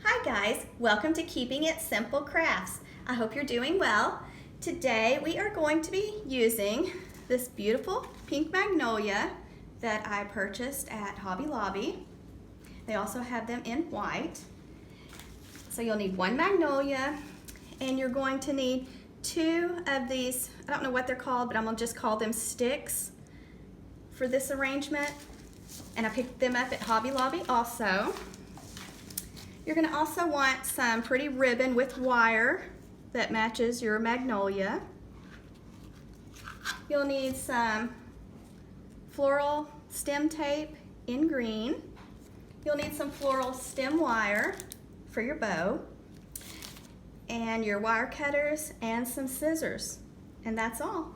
Hi guys, welcome to Keeping It Simple Crafts. I hope you're doing well. Today we are going to be using this beautiful pink magnolia that I purchased at Hobby Lobby. They also have them in white. So you'll need one magnolia and you're going to need two of these, I don't know what they're called, but I'm gonna just call them sticks for this arrangement. And I picked them up at Hobby Lobby also. You're going to also want some pretty ribbon with wire that matches your magnolia. You'll need some floral stem tape in green. You'll need some floral stem wire for your bow, and your wire cutters and some scissors. And that's all.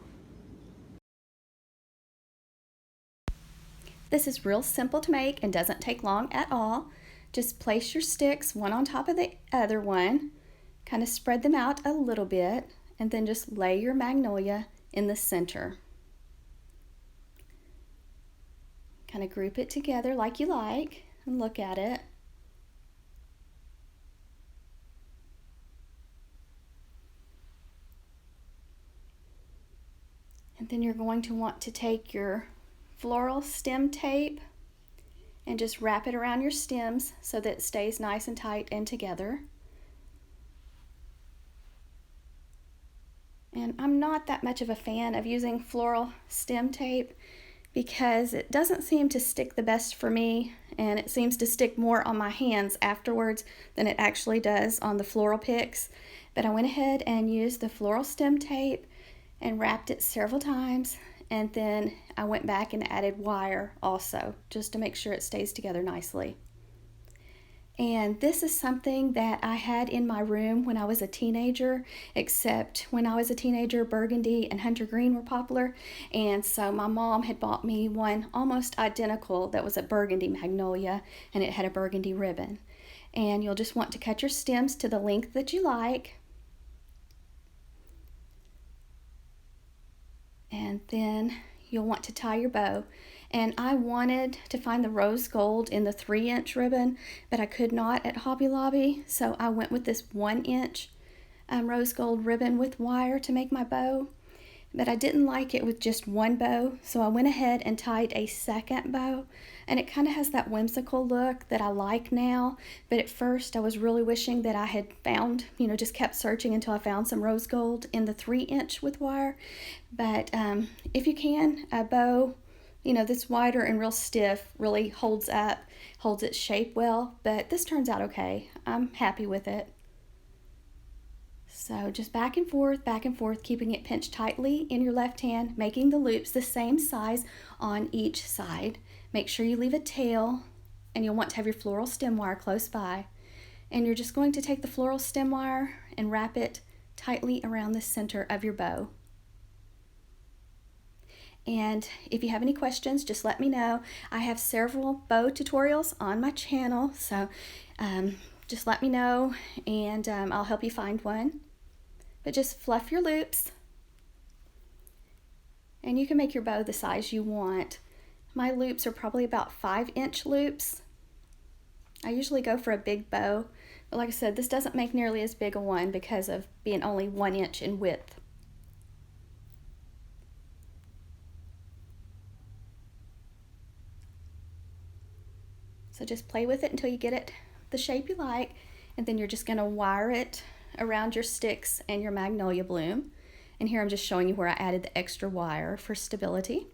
This is real simple to make and doesn't take long at all. Just place your sticks one on top of the other one, kind of spread them out a little bit, and then just lay your magnolia in the center. Kind of group it together like you like and look at it. And then you're going to want to take your floral stem tape and just wrap it around your stems so that it stays nice and tight and together. And I'm not that much of a fan of using floral stem tape because it doesn't seem to stick the best for me, and it seems to stick more on my hands afterwards than it actually does on the floral picks. But I went ahead and used the floral stem tape and wrapped it several times, and then I went back and added wire also just to make sure it stays together nicely. And this is something that I had in my room when I was a teenager, except when I was a teenager, burgundy and hunter green were popular. And so my mom had bought me one almost identical that was a burgundy magnolia, and it had a burgundy ribbon. And you'll just want to cut your stems to the length that you like. And then you'll want to tie your bow. And I wanted to find the rose gold in the 3-inch ribbon, but I could not at Hobby Lobby, so I went with this 1-inch rose gold ribbon with wire to make my bow. But I didn't like it with just one bow, so I went ahead and tied a second bow, and it kind of has that whimsical look that I like now. But at first I was really wishing that I had found, just kept searching until I found some rose gold in the 3-inch with wire. But if you can, a bow that's wider and real stiff really holds its shape well, but this turns out okay. I'm happy with it. So just back and forth, keeping it pinched tightly in your left hand, making the loops the same size on each side. Make sure you leave a tail, and you'll want to have your floral stem wire close by. And you're just going to take the floral stem wire and wrap it tightly around the center of your bow. And if you have any questions, just let me know. I have several bow tutorials on my channel, so just let me know, and I'll help you find one. But just fluff your loops, and you can make your bow the size you want. My loops are probably about 5-inch loops. I usually go for a big bow, but like I said, this doesn't make nearly as big a one because of being only 1 inch in width. So just play with it until you get it the shape you like, and then you're just going to wire it around your sticks and your magnolia bloom. And here I'm just showing you where I added the extra wire for stability.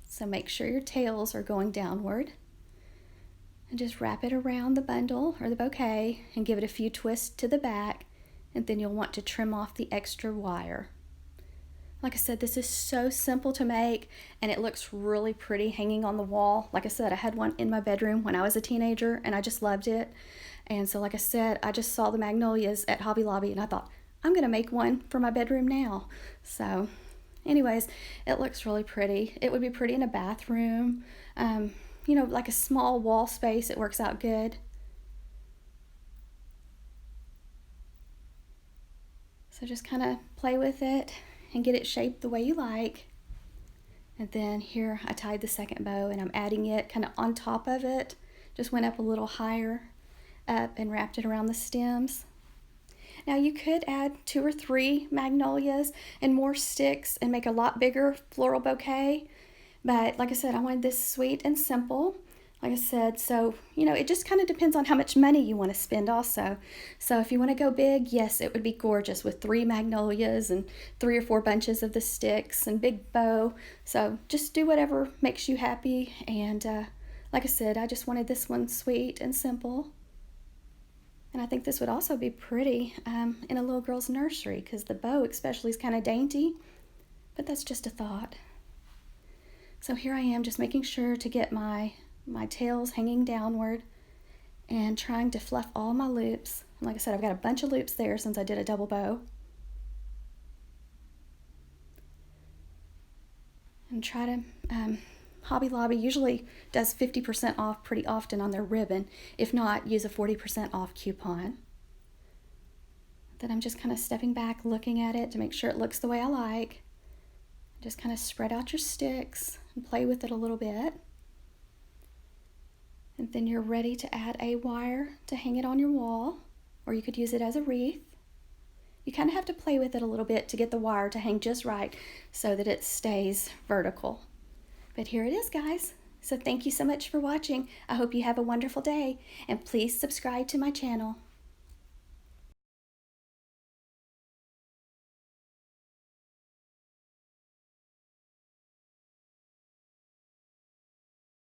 So make sure your tails are going downward, and just wrap it around the bundle or the bouquet and give it a few twists to the back, and then you'll want to trim off the extra wire. Like I said, this is so simple to make, and it looks really pretty hanging on the wall. Like I said, I had one in my bedroom when I was a teenager, and I just loved it. And so like I said, I just saw the magnolias at Hobby Lobby, and I thought, I'm gonna make one for my bedroom now. So anyways, it looks really pretty. It would be pretty in a bathroom, like a small wall space. It works out good. So just kind of play with it and get it shaped the way you like. And then here I tied the second bow, and I'm adding it kind of on top of it. Just went up a little higher up and wrapped it around the stems. Now you could add 2 or 3 magnolias and more sticks and make a lot bigger floral bouquet. But like I said, I wanted this sweet and simple. Like I said, so, it just kind of depends on how much money you want to spend also. So if you want to go big, yes, it would be gorgeous with 3 magnolias and 3 or 4 bunches of the sticks and big bow. So just do whatever makes you happy. And like I said, I just wanted this one sweet and simple. And I think this would also be pretty in a little girl's nursery, because the bow especially is kind of dainty. But that's just a thought. So here I am just making sure to get my tails hanging downward and trying to fluff all my loops. And like I said, I've got a bunch of loops there since I did a double bow. And try to, Hobby Lobby usually does 50% off pretty often on their ribbon. If not, use a 40% off coupon. Then I'm just kind of stepping back, looking at it to make sure it looks the way I like. Just kind of spread out your sticks and play with it a little bit. And then you're ready to add a wire to hang it on your wall, or you could use it as a wreath. You kind of have to play with it a little bit to get the wire to hang just right so that it stays vertical. But here it is, guys. So thank you so much for watching. I hope you have a wonderful day, and please subscribe to my channel.